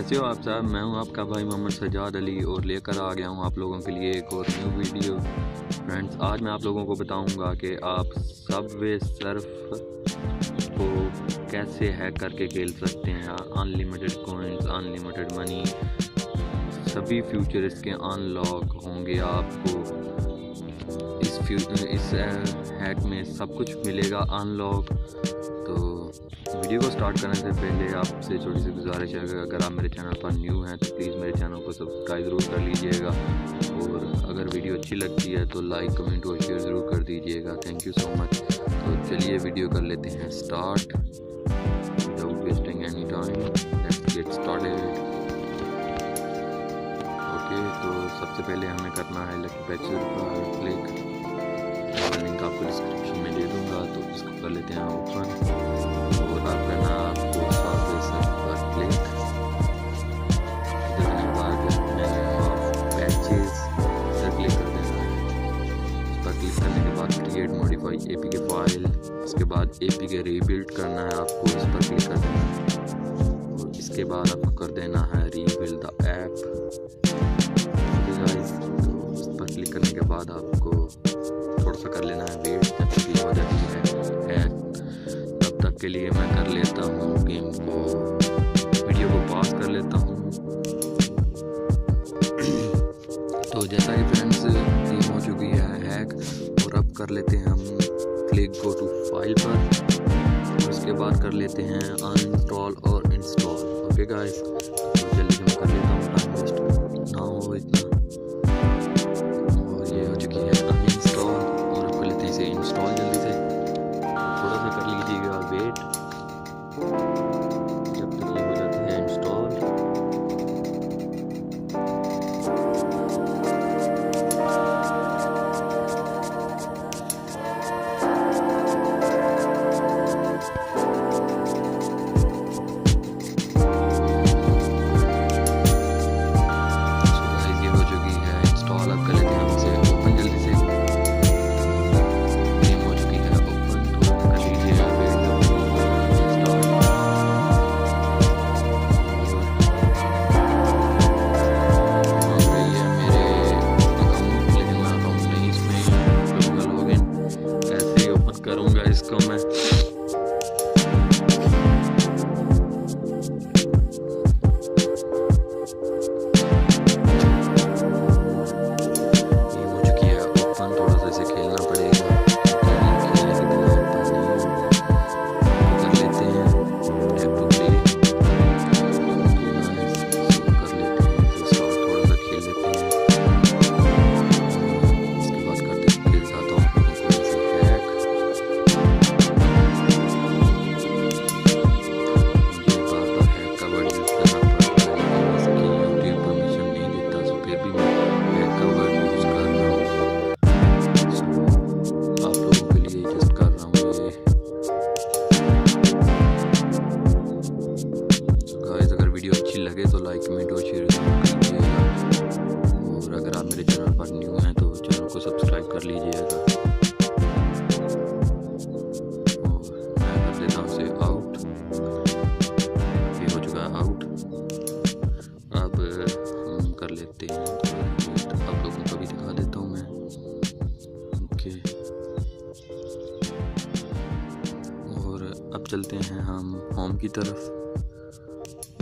कैसे हो आप साहब। मैं हूं आपका भाई मोहम्मद सजाद अली और लेकर आ गया हूं आप लोगों के लिए एक और न्यू वीडियो। फ्रेंड्स, आज मैं आप लोगों को बताऊंगा कि आप सबवे सर्फ को कैसे हैक करके खेल सकते हैं। अनलिमिटेड कॉइन्स, अनलिमिटेड मनी, सभी फ्यूचर इसके अनलॉक होंगे। आपको इस हैक में सब कुछ मिलेगा अनलॉक। तो वीडियो को स्टार्ट करने से पहले आपसे छोटी सी गुजारिश है, अगर आप मेरे चैनल पर न्यू हैं तो प्लीज़ मेरे चैनल को सब्सक्राइब ज़रूर कर लीजिएगा, और अगर वीडियो अच्छी लगती है तो लाइक, कमेंट और शेयर ज़रूर कर दीजिएगा। Thank you so much. तो चलिए वीडियो कर लेते हैं start without wasting any time. Let's get started. Okay, तो सबसे पहले हमें करना है लकी पैचेस पर क्लिक। लिंक आपको डिस्क्रिप्शन में दे दूँगा, तो इसको कर लेते हैं ओपन। और आप करना आपको पर क्लिक करने के बाद पैचेस पर क्लिक कर देना है। इस पर क्लिक करने के बाद क्रिएट मॉडिफाई एपीके फाइल, इसके बाद एपीके रीबिल्ड करना है आपको, इस पर क्लिक कर देना है। और इसके बाद आपको कर देना है रीबिल्ड द ऐप। तो इस पर क्लिक करने के बाद आपको थोड़ा सा कर लेना है वेट, जब तक ये हो जाती है। तब तक के लिए मैं कर लेता हूँ गेम को, वीडियो को पॉज कर लेता हूँ। तो जैसा कि फ्रेंड्स गेम हो चुकी है हैक, और अब कर लेते हैं हम क्लिक गो टू फाइल पर, और उसके बाद कर लेते हैं अनइंस्टॉल और इंस्टॉल। ओके गाइस, तो जल्दी से मैं कर लेता हूँ, टाइम वेस्ट ना हो इतना। और ये हो चुकी है अनइंस्टॉल, और अब कर लेते हैं इसे इंस्टॉल जल्दी से। थोड़ा सा कर लीजिएगा वेट जब तक ये हो जाती है इंस्टॉल। ये हो चुकी है इंस्टॉल। अब कर लेते हैं हम इसे ओपन जल्दी से। गेम हो चुकी है ओपन, थोड़ा सा कर लीजिएगा वेट इंस्टॉल। मांग रही है मेरे अकाउंट, लेकिन मैं अकाउंट नहीं इसमें करूँगा लॉगिन, ऐसे ही ओपन करूँगा इसको मैं। लगे तो लाइक, कमेंट और शेयर जरूर कीजिएगा, और अगर आप मेरे चैनल पर न्यू हैं तो चैनल को सब्सक्राइब कर लीजिएगा। और मैं कर लेता हूँ इसे आउट। ये हो चुका है आउट। अब हम कर लेते हैं, आप लोगों को भी दिखा देता हूँ मैं। ओके, और अब चलते हैं हम होम की तरफ,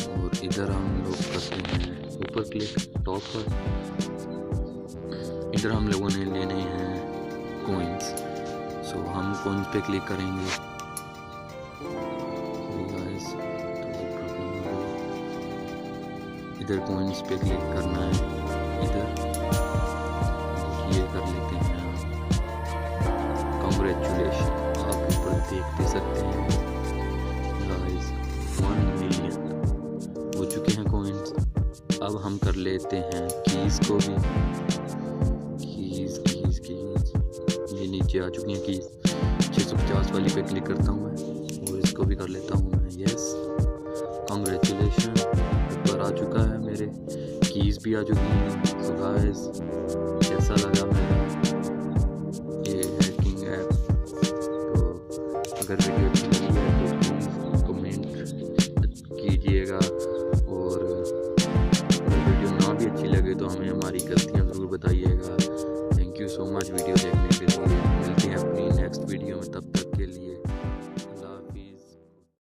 और इधर हम लोग करते हैं ऊपर क्लिक टॉप पर। इधर हम लोगों ने लेने हैं कॉइन्स, सो हम कॉइन्स पे क्लिक करेंगे। इधर कॉइन्स पे क्लिक करना है, इधर ये कर लेते हैं हम कांग्रेचुलेशन। आप ऊपर देख सकते हैं गाइस 1 मिलियन हो चुके हैं कॉइन्स। अब हम कर लेते हैं कीज़ को भी। कीज़ ये नीचे आ चुकी हैं कीज़। 650 वाली पे क्लिक करता हूँ मैं, और इसको भी कर लेता हूँ मैं यस। कांग्रेचुलेशन, ऊपर आ चुका है, मेरे कीज़ भी आ चुकी हैं। सो गाइस, कैसा लगा मेरा ये हैकिंग ऐप? तो अगर वीडियो अच्छी लगी है तो प्लीज़ कमेंट कीजिएगा,